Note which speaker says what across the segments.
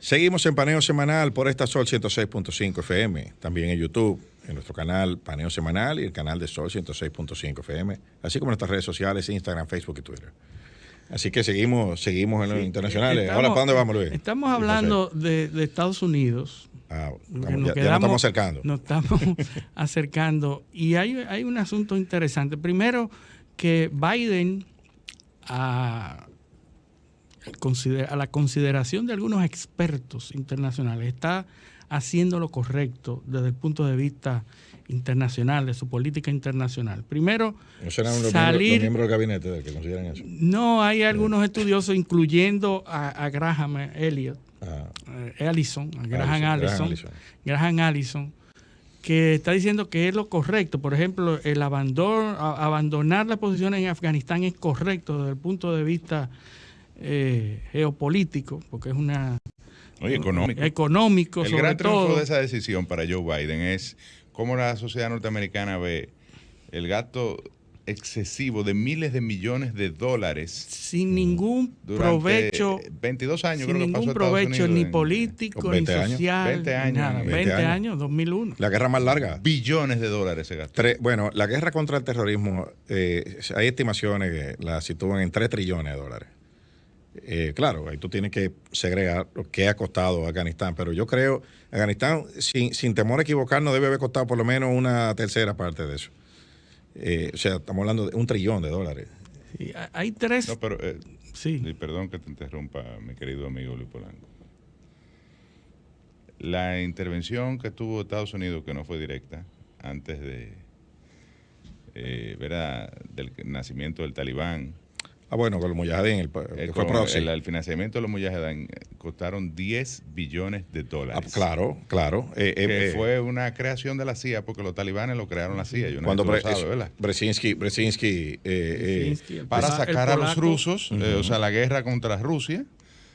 Speaker 1: Seguimos en Paneo Semanal por esta Sol 106.5 FM, también en YouTube, en nuestro canal Paneo Semanal y el canal de Sol 106.5 FM, así como en nuestras redes sociales, Instagram, Facebook y Twitter. Así que seguimos en los internacionales. Ahora, ¿para dónde vamos, Luis?
Speaker 2: Estamos hablando de Estados Unidos.
Speaker 1: Ya nos estamos acercando.
Speaker 2: Nos estamos acercando. Y hay un asunto interesante. Primero, que Biden, a la consideración de algunos expertos internacionales, está haciendo lo correcto desde el punto de vista internacional, de su política internacional. Primero,
Speaker 1: ¿no serán los miembros del gabinete del que consideran eso?
Speaker 2: No, hay algunos estudiosos, incluyendo a Graham Allison, que está diciendo que es lo correcto. Por ejemplo, el abandonar la posición en Afganistán es correcto desde el punto de vista geopolítico, porque es económico.
Speaker 3: El gran triunfo de esa decisión para Joe Biden es cómo la sociedad norteamericana ve el gasto excesivo de miles de millones de dólares
Speaker 2: sin ningún provecho,
Speaker 3: 22 años,
Speaker 2: sin
Speaker 3: creo que
Speaker 2: ningún
Speaker 3: pasó
Speaker 2: provecho ni político ni social,
Speaker 3: 20 años,
Speaker 2: nada, 20 años, 2001.
Speaker 1: La guerra más larga.
Speaker 3: Billones de dólares se gastó.
Speaker 1: Bueno, la guerra contra el terrorismo, hay estimaciones que la sitúan en 3 trillones de dólares. Claro, ahí tú tienes que segregar lo que ha costado Afganistán, pero yo creo Afganistán, sin temor a equivocarnos, debe haber costado por lo menos una tercera parte de eso. O sea, estamos hablando de $1 trillón.
Speaker 2: Sí, hay tres.
Speaker 3: No, pero,
Speaker 2: sí.
Speaker 3: Perdón que te interrumpa, mi querido amigo Luis Polanco. La intervención que tuvo Estados Unidos, que no fue directa, antes de del nacimiento del Talibán.
Speaker 1: Bueno, con los mujahedin,
Speaker 3: el financiamiento de los mujahedin costaron $10 billones.
Speaker 1: Claro.
Speaker 3: Que fue una creación de la CIA, porque los talibanes lo crearon la CIA.
Speaker 1: Cuando
Speaker 3: Brzezinski para
Speaker 2: el
Speaker 3: sacar a los rusos,
Speaker 1: Uh-huh.
Speaker 3: o sea, la guerra contra Rusia,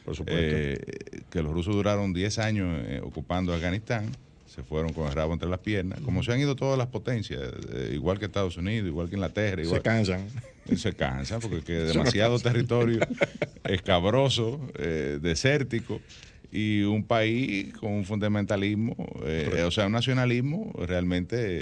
Speaker 1: por supuesto.
Speaker 3: que los rusos duraron 10 años ocupando Afganistán. Se fueron con el rabo entre las piernas, como se han ido todas las potencias, igual que Estados Unidos, igual que Inglaterra.
Speaker 1: Se cansan
Speaker 3: porque es demasiado territorio escabroso, desértico, y un país con un fundamentalismo, o sea, un nacionalismo realmente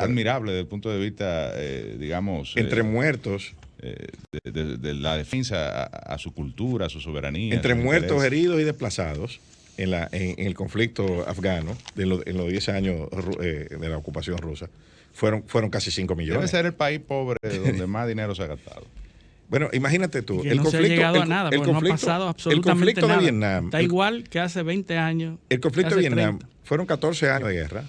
Speaker 3: admirable desde el punto de vista, digamos...
Speaker 1: Entre muertos...
Speaker 3: de la defensa a su cultura, a su soberanía.
Speaker 1: Entre muertos, heridos y desplazados. En el conflicto afgano, en los 10 años de la ocupación rusa, fueron casi 5 millones.
Speaker 3: Debe ser el país pobre donde más dinero se ha gastado.
Speaker 1: Bueno, imagínate tú.
Speaker 2: No se ha llegado a nada, porque no ha pasado absolutamente nada.
Speaker 1: El conflicto de Vietnam.
Speaker 2: Está igual que hace 20 años.
Speaker 1: El conflicto de Vietnam
Speaker 2: 30.
Speaker 1: fueron 14 años de guerra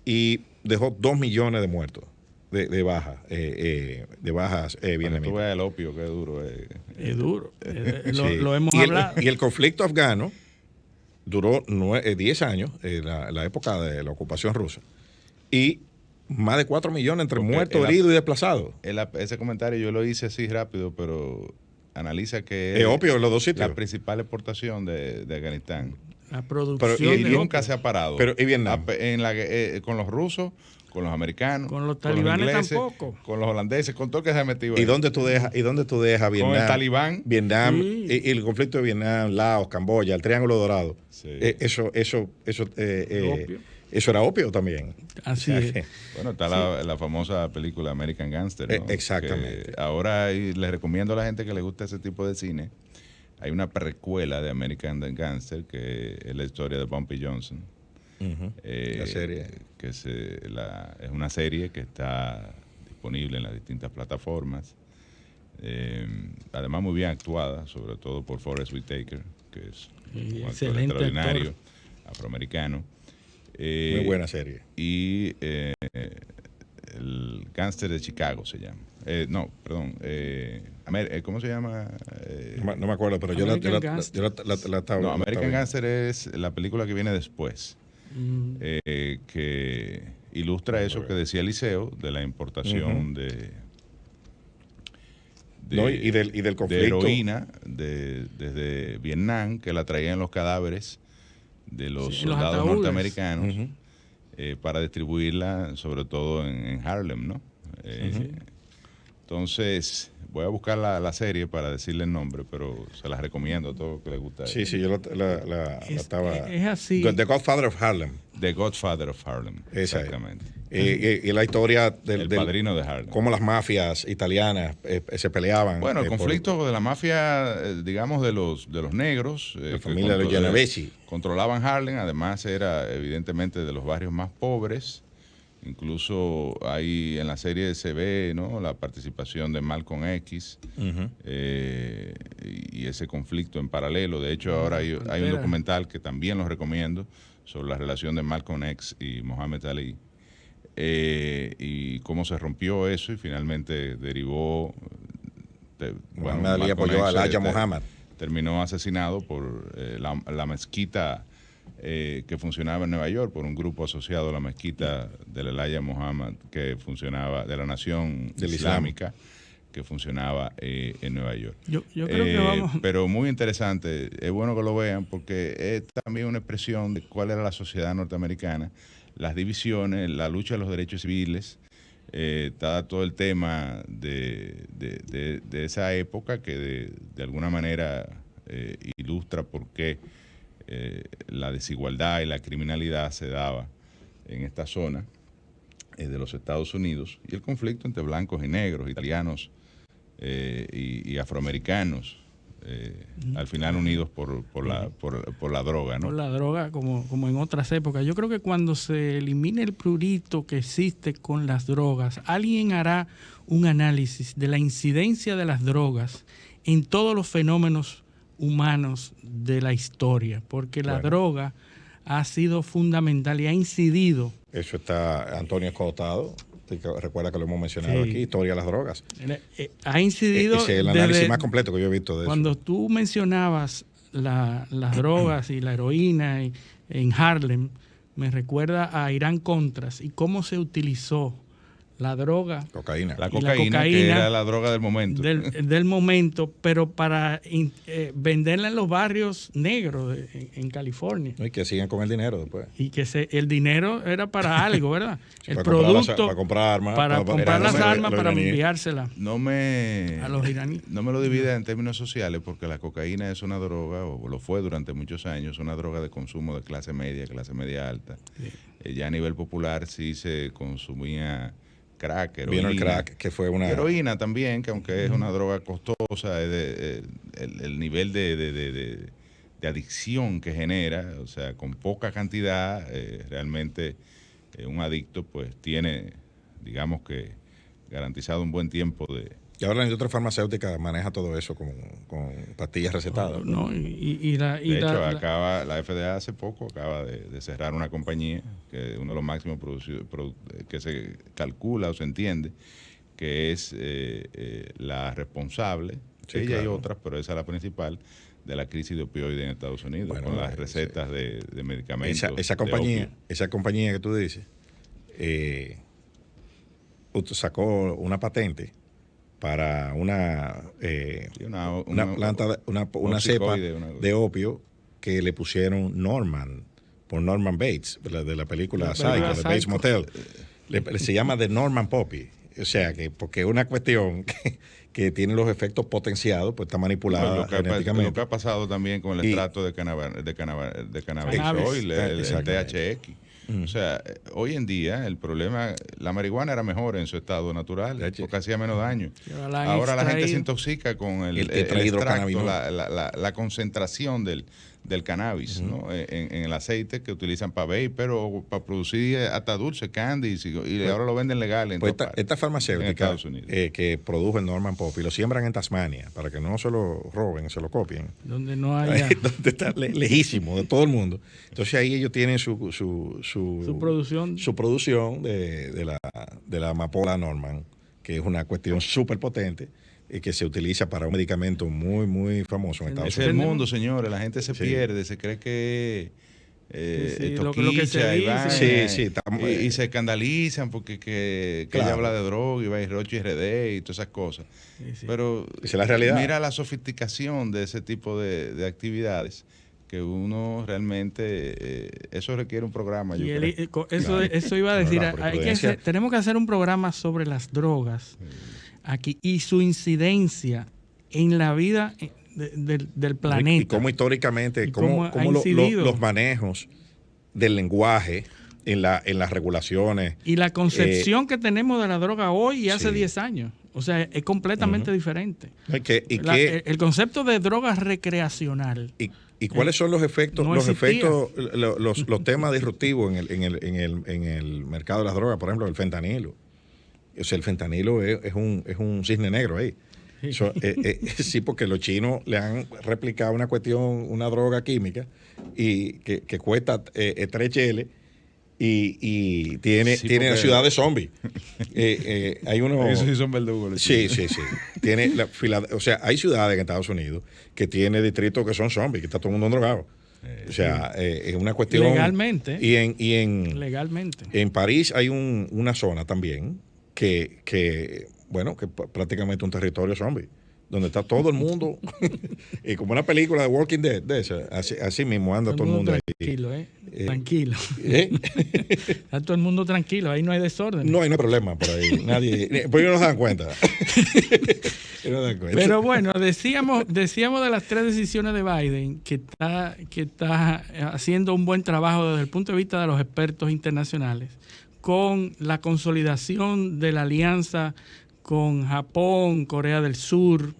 Speaker 1: y dejó 2 millones de muertos, de bajas vietnamitas.
Speaker 3: Tú ves el opio, que duro.
Speaker 2: Es duro.
Speaker 1: Sí.
Speaker 2: Lo hemos hablado.
Speaker 1: Y el conflicto afgano duró 10 años, la época de la ocupación rusa, y más de 4 millones entre muertos, heridos y desplazados.
Speaker 3: Ese comentario yo lo hice así rápido, pero analiza que
Speaker 1: es opio en los dos sitios.
Speaker 3: La principal exportación de Afganistán.
Speaker 2: La producción
Speaker 3: y nunca se ha parado.
Speaker 1: Pero ¿y Vietnam?
Speaker 3: Con los rusos, con los americanos,
Speaker 2: con los talibanes
Speaker 3: ingleses,
Speaker 2: tampoco,
Speaker 3: con los holandeses, con todo el que se ha metido.
Speaker 1: ¿Y dónde tú dejas Vietnam?
Speaker 3: Con el Talibán.
Speaker 1: Vietnam, sí. y el conflicto de Vietnam, Laos, Camboya, el Triángulo Dorado.
Speaker 3: Sí.
Speaker 1: Eso era opio también.
Speaker 2: Así es.
Speaker 3: Bueno, está la famosa película American Gangster, ¿no?
Speaker 1: Exactamente.
Speaker 3: Que ahora les recomiendo a la gente que le gusta ese tipo de cine. Hay una precuela de American Gangster que es la historia de Bumpy Johnson.
Speaker 1: Uh-huh. La serie.
Speaker 3: Que es una serie que está disponible en las distintas plataformas. Además, muy bien actuada, sobre todo por Forest Whitaker, que es un actor extraordinario, afroamericano.
Speaker 1: Muy buena serie.
Speaker 3: Y el Gangster de Chicago se llama. ¿Cómo se llama?
Speaker 1: No me acuerdo, pero yo la estaba...
Speaker 3: No, American Gangster es la película que viene después. Que ilustra eso que decía Eliseo de la importación de
Speaker 1: del conflicto,
Speaker 3: de heroína desde Vietnam, que la traían los cadáveres de los soldados norteamericanos para distribuirla sobre todo en Harlem, ¿no? Entonces, voy a buscar la serie para decirle el nombre, pero se la recomiendo a todos los que les gusta.
Speaker 1: Sí, sí, yo la estaba...
Speaker 2: Es así.
Speaker 1: The Godfather of Harlem.
Speaker 3: The Godfather of Harlem.
Speaker 1: Esa es.
Speaker 3: Exactamente.
Speaker 1: Y la historia
Speaker 3: El padrino de Harlem.
Speaker 1: Cómo las mafias italianas se peleaban.
Speaker 3: Bueno, el conflicto de la mafia, digamos, de los negros.
Speaker 1: La familia de los Genovesi.
Speaker 3: Controlaban Harlem, además era evidentemente de los barrios más pobres. Incluso ahí en la serie se ve, ¿no?, la participación de Malcolm X y ese conflicto en paralelo. De hecho, ahora hay un documental que también lo recomiendo sobre la relación de Malcolm X y Muhammad Ali y cómo se rompió eso y finalmente derivó.
Speaker 1: Muhammad Ali apoyó a Elijah Muhammad.
Speaker 3: Terminó asesinado por la mezquita que funcionaba en Nueva York, por un grupo asociado a la mezquita del Elijah Muhammad, que funcionaba, de la Nación Islámica, que funcionaba en Nueva York.
Speaker 2: Yo creo que vamos...
Speaker 3: Pero muy interesante, es bueno que lo vean, porque es también una expresión de cuál era la sociedad norteamericana, las divisiones, la lucha de los derechos civiles. Está todo el tema de esa época que de alguna manera ilustra por qué la desigualdad y la criminalidad se daba en esta zona de los Estados Unidos, y el conflicto entre blancos y negros, italianos y afroamericanos, al final unidos por la droga, ¿no?
Speaker 2: Por la droga, como en otras épocas. Yo creo que cuando se elimine el prurito que existe con las drogas, alguien hará un análisis de la incidencia de las drogas en todos los fenómenos humanos de la historia, porque la droga ha sido fundamental y ha incidido.
Speaker 1: Eso está Antonio Escotado, recuerda que lo hemos mencionado aquí, Historia de las drogas.
Speaker 2: Ha incidido.
Speaker 1: Ese es el análisis más completo que yo he visto de
Speaker 2: cuando
Speaker 1: eso.
Speaker 2: Cuando tú mencionabas las drogas y la heroína en Harlem, me recuerda a Irán Contras y cómo se utilizó la droga.
Speaker 1: Cocaína.
Speaker 3: La cocaína, que era la droga del momento.
Speaker 2: Del momento, pero para venderla en los barrios negros en California.
Speaker 1: Y que sigan con el dinero después.
Speaker 2: Y que el dinero era para algo, ¿verdad? El
Speaker 1: para
Speaker 2: producto.
Speaker 1: Para comprar armas.
Speaker 2: Para comprar las armas para enviárselas
Speaker 3: a
Speaker 2: los iraníes.
Speaker 3: No me lo divida en términos sociales, porque la cocaína es una droga, o lo fue durante muchos años, una droga de consumo de clase media alta. Sí. Ya a nivel popular sí se consumía crack, heroína.
Speaker 1: Vino el crack, que fue una...
Speaker 3: Heroína también, que aunque es una droga costosa, el nivel de adicción que genera, o sea, con poca cantidad, realmente un adicto pues tiene, digamos que, garantizado un buen tiempo de...
Speaker 1: Y ahora la industria farmacéutica maneja todo eso con pastillas recetadas.
Speaker 2: No,
Speaker 3: de hecho, la FDA hace poco acaba de cerrar una compañía, que es uno de los máximos que se calcula o se entiende, que es la responsable, sí, ella y otras, pero esa es la principal, de la crisis de opioides en Estados Unidos, bueno, con las recetas de medicamentos.
Speaker 1: Esa compañía que tú dices, sacó una patente para una cepa de opio que le pusieron Norman, por Norman Bates, de la película Psycho, de Bates Motel. Se llama The Norman Poppy. O sea, que porque es una cuestión que tiene los efectos potenciados, pues está manipulada genéticamente.
Speaker 3: Lo que ha pasado también con el extracto de cannabis oil, el THX. O sea, hoy en día el problema, la marihuana era mejor en su estado natural, porque hacía menos daño. Ahora la gente se intoxica con el extracto, la concentración del cannabis, ¿no? En el aceite que utilizan para vape, pero para producir hasta dulce, candies, y ahora lo venden legal en
Speaker 1: pues esta farmacéutica que produjo el Norman Poppy lo siembran en Tasmania para que no se lo roben, se lo copien.
Speaker 2: Donde no haya...
Speaker 1: Donde está lejísimo de todo el mundo. Entonces ahí ellos tienen su producción de la amapola Norman, que es una cuestión súper potente y que se utiliza para un medicamento muy, muy famoso en Estados Unidos.
Speaker 3: Es el mundo, señores. La gente se pierde, se cree que toquicha y se escandalizan porque ella habla de droga y va y Roche y RD y todas esas cosas. Pero
Speaker 1: esa es la realidad.
Speaker 3: Mira la sofisticación de ese tipo de actividades que uno realmente, eso requiere un programa. Yo creo.
Speaker 2: Eso iba a decir, tenemos que hacer un programa sobre las drogas aquí y su incidencia en la vida del planeta.
Speaker 1: Y cómo históricamente, cómo los manejos del lenguaje en las regulaciones.
Speaker 2: Y la concepción que tenemos de la droga hoy y hace 10 años. O sea, es completamente diferente. El concepto de droga recreacional.
Speaker 1: ¿Y cuáles son los efectos, los temas disruptivos en el mercado de las drogas? Por ejemplo, el fentanilo. O sea, el fentanilo es un cisne negro ahí. Sí, porque los chinos le han replicado una droga química y que cuesta 3 cheles y tiene ciudades zombies. Hay unos.
Speaker 3: Esos sí son verdugos.
Speaker 1: Sí. O sea, hay ciudades en Estados Unidos que tiene distritos que son zombies, que está todo el mundo drogado. O sea, es una cuestión.
Speaker 2: Legalmente.
Speaker 1: Legalmente. En París hay una zona también que prácticamente un territorio zombie, donde está todo el mundo, y como una película de Walking Dead, de esa, así mismo anda todo el mundo
Speaker 2: tranquilo, ahí. Tranquilo. Está todo el mundo tranquilo, ahí no hay desorden.
Speaker 1: No hay problema por ahí, nadie, pues ellos no se dan cuenta.
Speaker 2: Pero bueno, decíamos de las 3 decisiones de Biden, que está haciendo un buen trabajo desde el punto de vista de los expertos internacionales, con la consolidación de la alianza con Japón, Corea del Sur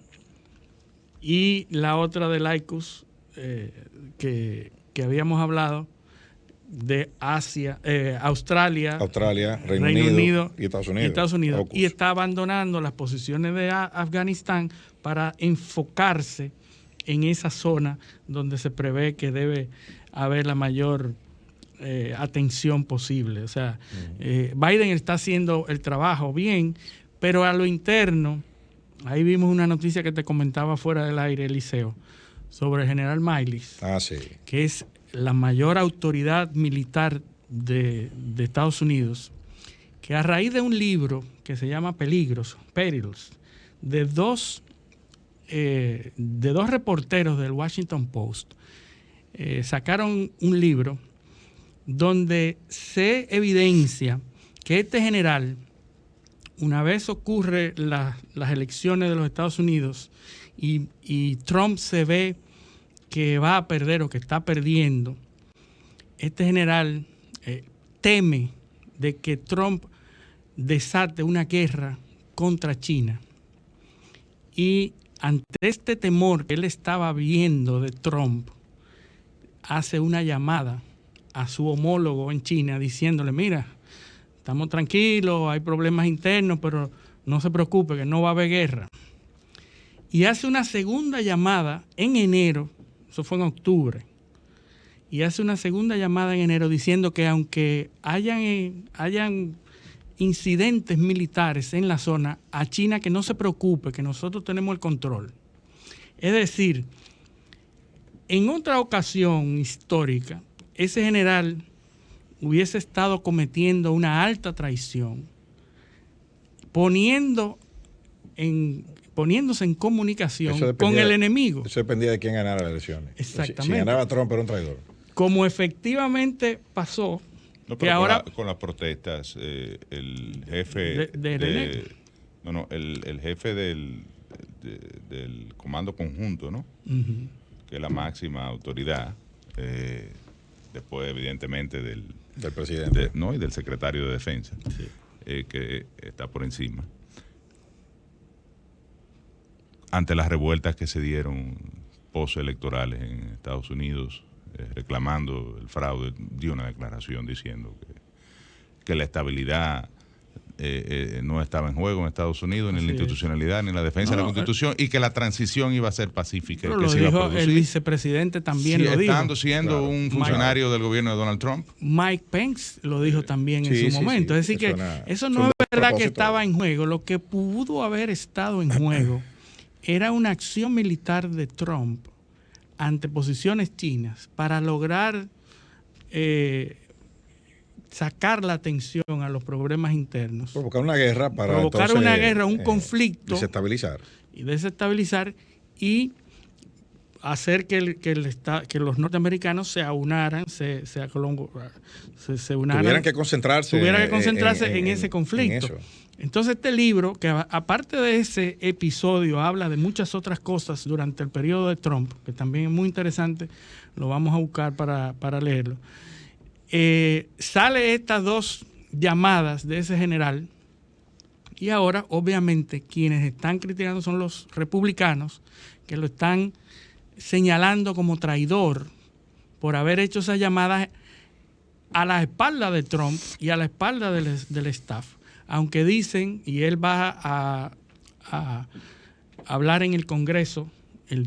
Speaker 2: y la otra del AUKUS que habíamos hablado, de Asia, Australia,
Speaker 1: Reino Unido y Estados Unidos.
Speaker 2: Y está abandonando las posiciones de Afganistán para enfocarse en esa zona donde se prevé que debe haber la mayor atención posible. O sea, Biden está haciendo el trabajo bien, pero a lo interno, ahí vimos una noticia que te comentaba fuera del aire, Eliseo, sobre el general Miles, que es la mayor autoridad militar de Estados Unidos, que a raíz de un libro que se llama Perils, de dos reporteros del Washington Post, sacaron un libro donde se evidencia que este general, una vez ocurre las elecciones de los Estados Unidos y Trump se ve que va a perder o que está perdiendo, este general teme de que Trump desate una guerra contra China. Y ante este temor que él estaba viendo de Trump, hace una llamada a su homólogo en China diciéndole: mira, estamos tranquilos, hay problemas internos, pero no se preocupe, que no va a haber guerra. Y hace una segunda llamada en enero, eso fue en octubre, y hace una segunda llamada en enero diciendo que aunque hayan incidentes militares en la zona, a China que no se preocupe, que nosotros tenemos el control. Es decir, en otra ocasión histórica, ese general hubiese estado cometiendo una alta traición, poniéndose en comunicación con el enemigo.
Speaker 1: Eso dependía de quién ganara las elecciones.
Speaker 2: Exactamente.
Speaker 1: Si ganaba Trump, era un traidor.
Speaker 2: Como efectivamente pasó.
Speaker 3: No,
Speaker 2: que ahora
Speaker 3: con las protestas, el jefe el jefe del Comando Conjunto, ¿no? Uh-huh. Que es la máxima autoridad, después evidentemente del
Speaker 1: presidente,
Speaker 3: y del secretario de Defensa, sí. Que está por encima. Ante las revueltas que se dieron postelectorales en Estados Unidos, reclamando el fraude, dio una declaración diciendo que la estabilidad no estaba en juego en Estados Unidos, ni en la institucionalidad, ni en la defensa de la Constitución, y que la transición iba a ser pacífica.
Speaker 2: Pero lo dijo el vicepresidente también, lo dijo.
Speaker 3: Siendo un funcionario del gobierno de Donald Trump.
Speaker 2: Mike Pence lo dijo también en su momento. Es decir, eso no es verdad que estaba en juego. Lo que pudo haber estado en juego era una acción militar de Trump ante posiciones chinas para lograr sacar la atención a los problemas internos.
Speaker 1: Provocar una guerra para
Speaker 2: un conflicto.
Speaker 1: Desestabilizar.
Speaker 2: Y hacer que los norteamericanos se aunaran, se unaran.
Speaker 1: Tuvieran que concentrarse
Speaker 2: en ese conflicto.
Speaker 1: En eso.
Speaker 2: Entonces este libro, que aparte de ese episodio, habla de muchas otras cosas durante el periodo de Trump, que también es muy interesante, lo vamos a buscar para leerlo. Sale estas 2 llamadas de ese general, y ahora obviamente quienes están criticando son los republicanos, que lo están señalando como traidor por haber hecho esas llamadas a la espalda de Trump y a la espalda del staff. Aunque dicen, y él va a hablar en el Congreso el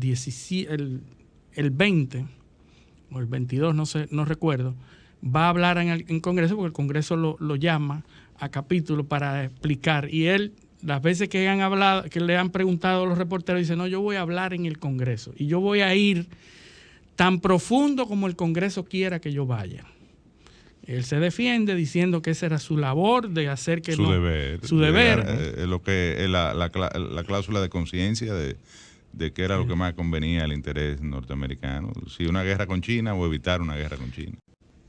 Speaker 2: 20 o el 22, no recuerdo, va a hablar en Congreso porque el Congreso lo llama a capítulo para explicar. Y él, las veces que han hablado, que le han preguntado a los reporteros, dice, no, yo voy a hablar en el Congreso y yo voy a ir tan profundo como el Congreso quiera que yo vaya. Él se defiende diciendo que esa era su labor de hacer que
Speaker 3: su deber.
Speaker 2: Su deber.
Speaker 3: Lo que la cláusula de conciencia de qué era lo que más convenía al interés norteamericano. Si una guerra con China o evitar una guerra con China.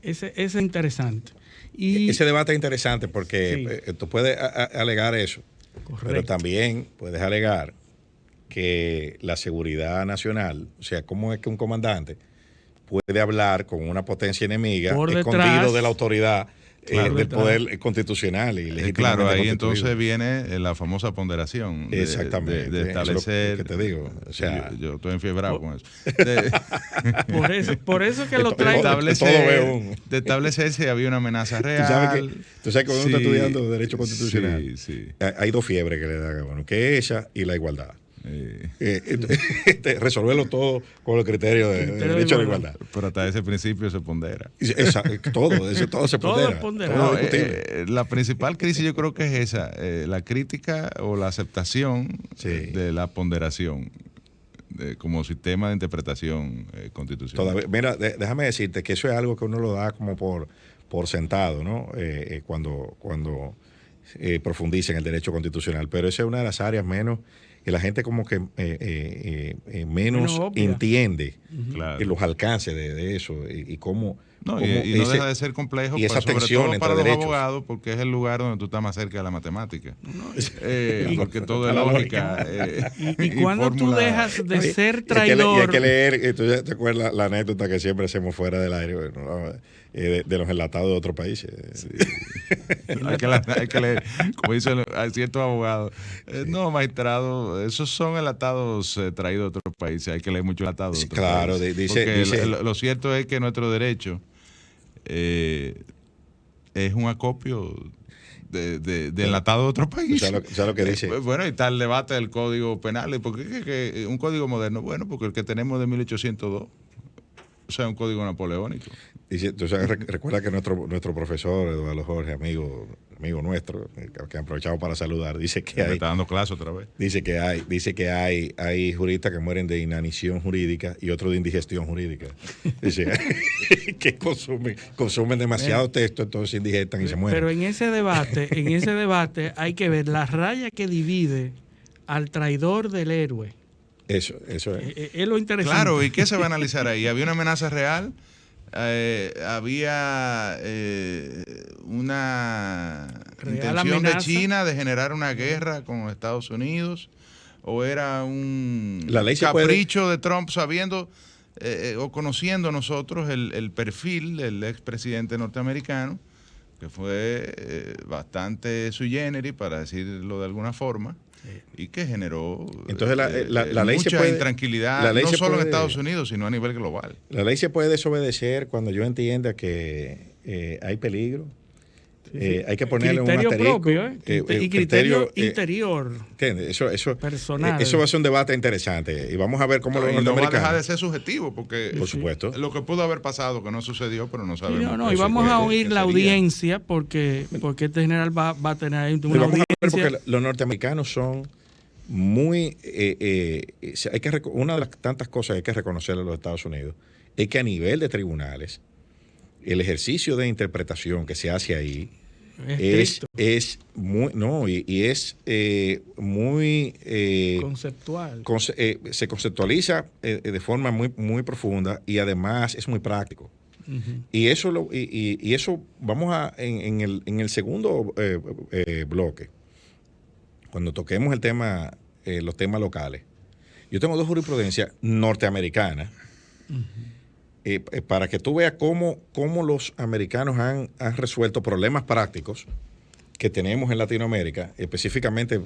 Speaker 2: Ese es interesante.
Speaker 1: Ese debate es interesante porque tú puedes alegar eso.
Speaker 2: Correcto.
Speaker 1: Pero también puedes alegar que la seguridad nacional, o sea, cómo es que un comandante puede hablar con una potencia enemiga escondido de la autoridad del poder constitucional y legítimamente
Speaker 3: claro, ahí
Speaker 1: constituido.
Speaker 3: entonces viene la famosa ponderación
Speaker 1: exactamente
Speaker 3: de establecer.
Speaker 1: Es lo que te digo, o sea,
Speaker 3: yo estoy enfiebrado con eso.
Speaker 2: Por eso que lo traigo.
Speaker 3: De establecer si había una amenaza real.
Speaker 1: Tú sabes que cuando uno está estudiando derecho constitucional,
Speaker 3: sí.
Speaker 1: Hay 2 fiebres que le dan, bueno, que es esa y la igualdad. Resolverlo todo con los criterios de derecho a la igualdad.
Speaker 3: Pero hasta ese principio se pondera.
Speaker 1: Todo se pondera.
Speaker 2: Todo
Speaker 3: la principal crisis yo creo que es esa, la crítica o la aceptación de la ponderación como sistema de interpretación constitucional.
Speaker 1: Mira, déjame decirte que eso es algo que uno lo da como por sentado, ¿no? Cuando profundiza en el derecho constitucional, pero esa es una de las áreas menos que la gente como que menos entiende los alcances de eso y cómo...
Speaker 3: No deja de ser complejo,
Speaker 1: y esa
Speaker 3: sobre
Speaker 1: tensión
Speaker 3: todo para
Speaker 1: entre
Speaker 3: los
Speaker 1: derechos.
Speaker 3: abogados, porque es el lugar donde tú estás más cerca de la matemática. Porque todo es
Speaker 1: la
Speaker 3: lógica.
Speaker 2: Y cuando tú dejas de ser
Speaker 1: Y
Speaker 2: traidor...
Speaker 1: hay que leer, ¿tú te acuerdas la anécdota que siempre hacemos fuera del aire, de los enlatados de otros países?
Speaker 3: Hay que leer, como dicen ciertos abogados. No, magistrado, esos son enlatados traídos de otros países. Hay que leer mucho enlatados de otros países. Dice, lo cierto es que nuestro derecho es un acopio de enlatado de otro país.
Speaker 1: ¿Sabes lo que dice?
Speaker 3: Bueno, y está el debate del Código Penal. ¿Por qué un código moderno? Bueno, porque el que tenemos de 1802, o sea, un código napoleónico.
Speaker 1: Dice, tú sabes, recuerda que nuestro profesor Eduardo Jorge, amigo nuestro, que aprovechamos para saludar, dice que
Speaker 3: Me está dando clase otra vez.
Speaker 1: Dice que hay juristas que mueren de inanición jurídica y otros de indigestión jurídica. Dice que consumen demasiado texto, entonces indigestan y se mueren.
Speaker 2: Pero en ese debate hay que ver la raya que divide al traidor del héroe.
Speaker 1: Eso es.
Speaker 2: Es lo interesante.
Speaker 3: Claro, ¿y qué se va a analizar ahí? ¿Había una amenaza real? ¿Había una intención de China de generar una guerra con Estados Unidos? ¿O era un capricho de Trump sabiendo o conociendo nosotros el perfil del expresidente norteamericano, que fue bastante sui generis, para decirlo de alguna forma? Y que generó
Speaker 1: entonces la ley
Speaker 3: mucha intranquilidad, no solo en Estados Unidos, sino a nivel global.
Speaker 1: La ley se puede desobedecer cuando yo entienda que hay peligro. Hay que ponerle un asterisco.
Speaker 2: Propio, y criterio interior.
Speaker 1: ¿Entiendes? Eso
Speaker 2: personal.
Speaker 1: Eso va a ser un debate interesante. Y vamos a ver cómo los norteamericanos...
Speaker 3: No va a dejar de ser subjetivo, porque
Speaker 1: por supuesto.
Speaker 3: Lo que pudo haber pasado, que no sucedió, pero no sabemos.
Speaker 2: Y vamos a oír la audiencia, porque este general va a tener ahí una audiencia.
Speaker 1: Porque los norteamericanos son muy... una de las tantas cosas que hay que reconocerle a los Estados Unidos es que a nivel de tribunales, el ejercicio de interpretación que se hace ahí es muy, no, y es muy
Speaker 2: conceptual.
Speaker 1: Se conceptualiza de forma muy, muy profunda y además es muy práctico.
Speaker 2: Uh-huh.
Speaker 1: Y eso vamos a en el segundo bloque, cuando toquemos el tema, los temas locales. Yo tengo dos jurisprudencias norteamericanas. Uh-huh. Para que tú veas cómo los americanos han resuelto problemas prácticos que tenemos en Latinoamérica. Específicamente,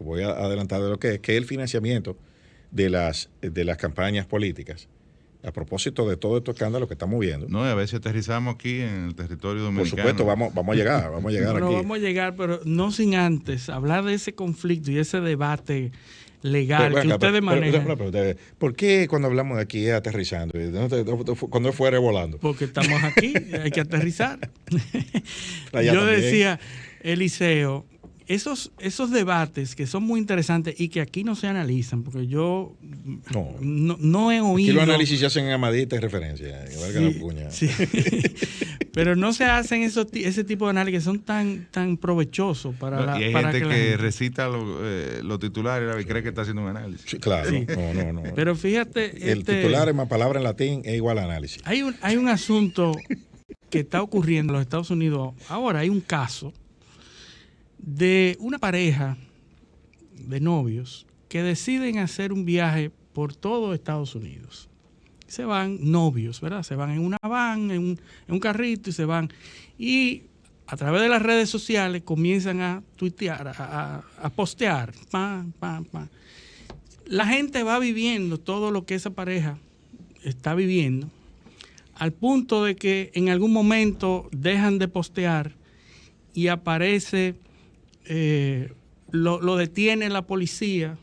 Speaker 1: voy a adelantar de lo que es el financiamiento de las campañas políticas, a propósito de todo estos escándalos que estamos viendo.
Speaker 3: No, y a ver si aterrizamos aquí en el territorio dominicano.
Speaker 1: Por supuesto, vamos a llegar
Speaker 2: bueno,
Speaker 1: aquí.
Speaker 2: Vamos a llegar, pero no sin antes hablar de ese conflicto y ese debate legal que ustedes manejan.
Speaker 1: ¿Por qué cuando hablamos de aquí es aterrizando? Cuando fuera volando.
Speaker 2: Porque estamos aquí, hay que aterrizar. Yo decía, Eliseo, esos debates que son muy interesantes y que aquí no se analizan, porque yo no he oído.
Speaker 1: Aquí los análisis se hacen en Amadita y referencia.
Speaker 2: Sí. Pero no se hacen ese tipo de análisis que son tan provechosos para la gente.
Speaker 3: Y hay gente que recita los titulares y cree que está haciendo un análisis.
Speaker 1: Sí, claro, sí. No.
Speaker 2: Pero fíjate.
Speaker 1: El titular es más palabra en latín, es igual a análisis.
Speaker 2: Hay un asunto que está ocurriendo en los Estados Unidos. Ahora hay un caso de una pareja de novios que deciden hacer un viaje por todo Estados Unidos. Se van novios, ¿verdad? Se van en una van, en un carrito y se van. Y a través de las redes sociales comienzan a tuitear, a postear. La gente va viviendo todo lo que esa pareja está viviendo, al punto de que en algún momento dejan de postear y aparece, lo detiene la policía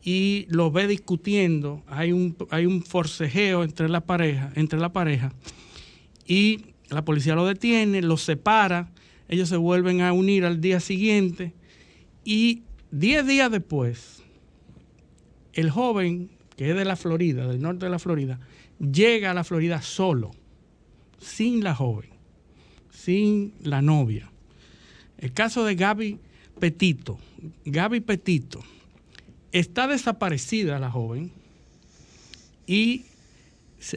Speaker 2: y lo ve discutiendo. Hay un forcejeo entre la pareja y la policía lo detiene, los separa, ellos se vuelven a unir al día siguiente y 10 días después el joven, que es de la Florida, del norte de la Florida, llega a la Florida solo, sin la joven, sin la novia. El caso de Gaby Petito. Está desaparecida la joven y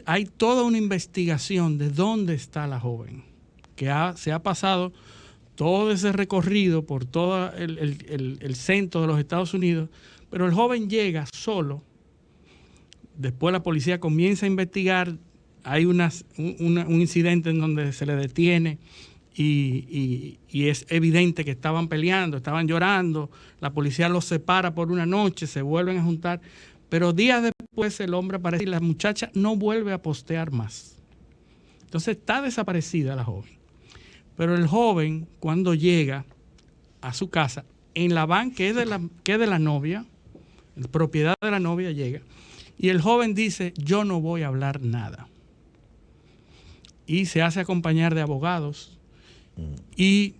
Speaker 2: hay toda una investigación de dónde está la joven, que se ha pasado todo ese recorrido por todo el centro de los Estados Unidos, pero el joven llega solo. Después la policía comienza a investigar, hay un incidente en donde se le detiene y es evidente que estaban peleando, estaban llorando, la policía los separa por una noche, se vuelven a juntar, pero días después el hombre aparece y la muchacha no vuelve a postear más. Entonces está desaparecida la joven. Pero el joven, cuando llega a su casa, en la van que es de la novia, en propiedad de la novia, llega, y el joven dice, yo no voy a hablar nada. Y se hace acompañar de abogados y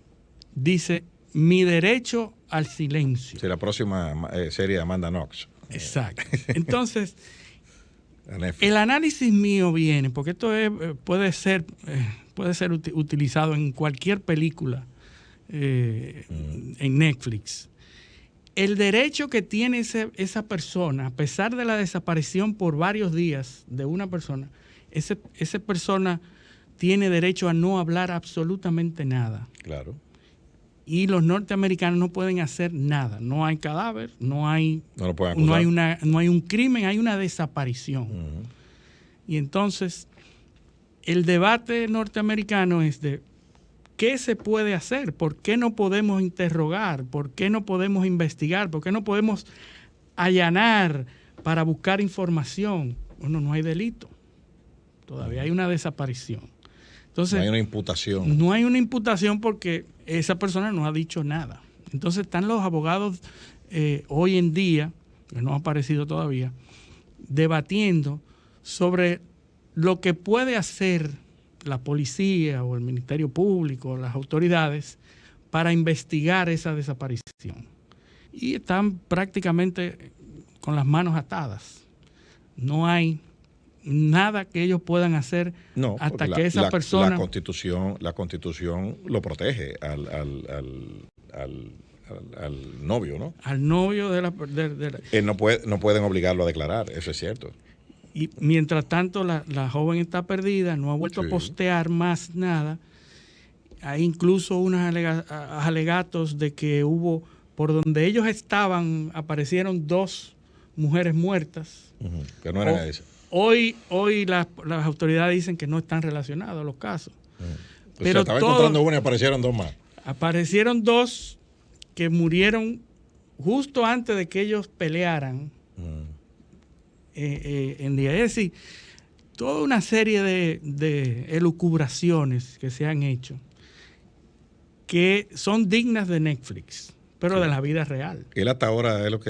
Speaker 2: dice, mi derecho al silencio.
Speaker 1: Sí, la próxima serie de Amanda Knox.
Speaker 2: Exacto. Entonces, el análisis mío viene, porque esto puede ser utilizado en cualquier película en Netflix. El derecho que tiene esa persona, a pesar de la desaparición por varios días de una persona, esa persona tiene derecho a no hablar absolutamente nada.
Speaker 1: Claro.
Speaker 2: Y los norteamericanos no pueden hacer nada. No hay cadáver, no hay un crimen, hay una desaparición. Uh-huh. Y entonces, el debate norteamericano es de ¿qué se puede hacer? ¿Por qué no podemos interrogar? ¿Por qué no podemos investigar? ¿Por qué no podemos allanar para buscar información? Bueno, no hay delito. Todavía hay una desaparición. Entonces,
Speaker 1: no hay una imputación.
Speaker 2: No hay una imputación porque esa persona no ha dicho nada. Entonces están los abogados hoy en día, que no ha aparecido todavía, debatiendo sobre lo que puede hacer la policía o el Ministerio Público o las autoridades para investigar esa desaparición. Y están prácticamente con las manos atadas. No hay nada que ellos puedan hacer hasta que esa persona...
Speaker 1: La constitución lo protege al novio, ¿no?
Speaker 2: Al novio de la...
Speaker 1: No pueden obligarlo a declarar, eso es cierto.
Speaker 2: Y mientras tanto la joven está perdida, no ha vuelto a postear más nada. Hay incluso unos alegatos de que hubo, por donde ellos estaban, aparecieron 2 mujeres muertas.
Speaker 1: Que no eran esas.
Speaker 2: Hoy las autoridades dicen que no están relacionados los casos. Pero
Speaker 1: estaban encontrando una y aparecieron 2 más.
Speaker 2: Aparecieron 2 que murieron justo antes de que ellos pelearan. Es decir, toda una serie de elucubraciones que se han hecho que son dignas de Netflix, pero de la vida real.
Speaker 1: Él hasta ahora es lo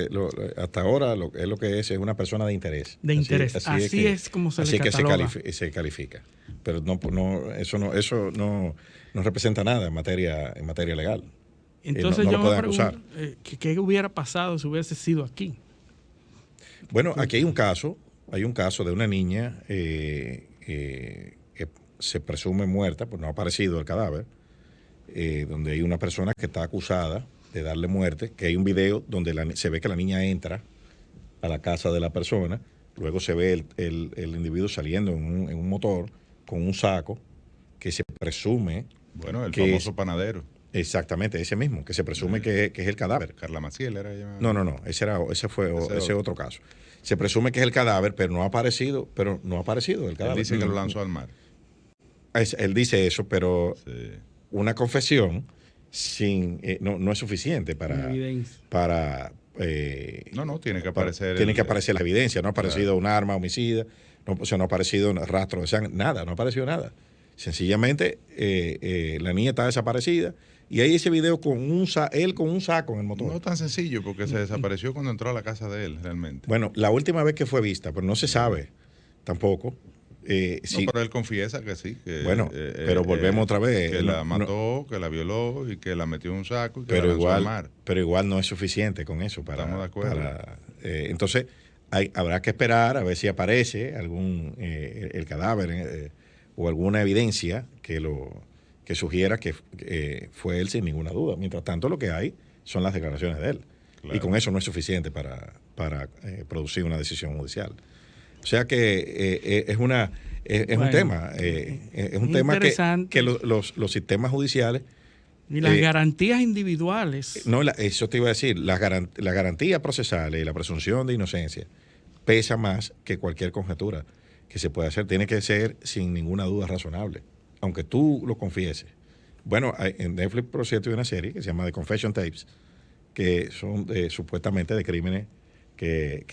Speaker 1: que es una persona de interés.
Speaker 2: De interés. Así es como se le cataloga.
Speaker 1: Así que se califica. Pero eso no representa nada en materia legal.
Speaker 2: Entonces yo me pregunto ¿qué hubiera pasado si hubiese sido aquí?
Speaker 1: Bueno, aquí hay un caso de una niña que se presume muerta, pues no ha aparecido el cadáver, donde hay una persona que está acusada de darle muerte, que hay un video donde se ve que la niña entra a la casa de la persona, luego se ve el individuo saliendo en un motor con un saco que se presume...
Speaker 3: Bueno, el famoso panadero.
Speaker 1: Exactamente, ese mismo, que se presume que es el cadáver.
Speaker 3: Carla Maciel era ella.
Speaker 1: No, ese es otro caso. Se presume que es el cadáver, pero no ha aparecido el cadáver.
Speaker 3: Él dice que lo lanzó al mar.
Speaker 1: Él dice eso, pero una confesión no es suficiente para
Speaker 3: tiene que aparecer
Speaker 1: la evidencia. No ha aparecido un arma homicida, no ha aparecido un rastro de sangre, nada, no ha aparecido nada. Sencillamente la niña está desaparecida y hay ese video con él con un saco en el motor.
Speaker 3: No tan sencillo, porque se desapareció cuando entró a la casa de él, realmente.
Speaker 1: Bueno, la última vez que fue vista, pero no se sabe tampoco. Sí.
Speaker 3: Pero él confiesa que sí.
Speaker 1: Pero volvemos otra vez.
Speaker 3: Que la mató, que la violó y que la metió en un saco y que la lanzó al mar.
Speaker 1: Pero igual no es suficiente con eso.
Speaker 3: Estamos de acuerdo.
Speaker 1: Entonces, habrá que esperar a ver si aparece el cadáver o alguna evidencia que sugiera que fue él sin ninguna duda. Mientras tanto, lo que hay son las declaraciones de él. Claro. Y con eso no es suficiente para producir una decisión judicial. O sea que es un tema, es un tema que los sistemas judiciales...
Speaker 2: Y las garantías individuales.
Speaker 1: No, eso te iba a decir, la garantía procesal y la presunción de inocencia pesa más que cualquier conjetura que se pueda hacer. Tiene que ser sin ninguna duda razonable, aunque tú lo confieses. Bueno, en Netflix, por cierto, hay una serie que se llama The Confession Tapes, que son supuestamente de crímenes que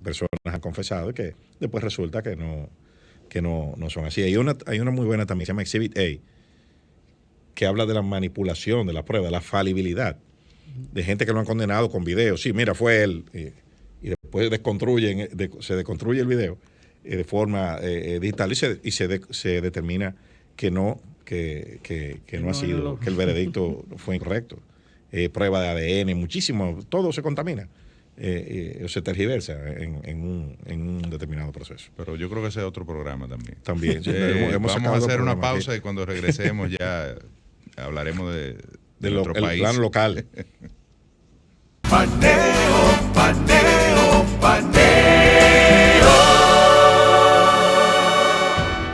Speaker 1: personas han confesado y que después resulta que no son así. Hay una muy buena también, se llama Exhibit A, que habla de la manipulación de la prueba, de la falibilidad, de gente que lo han condenado con videos. Sí, mira, fue él. Y después se desconstruye el video de forma digital y se determina que no ha sido, que el veredicto fue incorrecto. Prueba de ADN, muchísimo, todo se contamina. Se tergiversa en un determinado proceso.
Speaker 3: Pero yo creo que ese es otro programa también.
Speaker 1: También.
Speaker 3: Vamos a hacer una pausa y cuando regresemos ya hablaremos de nuestro país.
Speaker 1: Plan local.
Speaker 4: Paneo, paneo, paneo.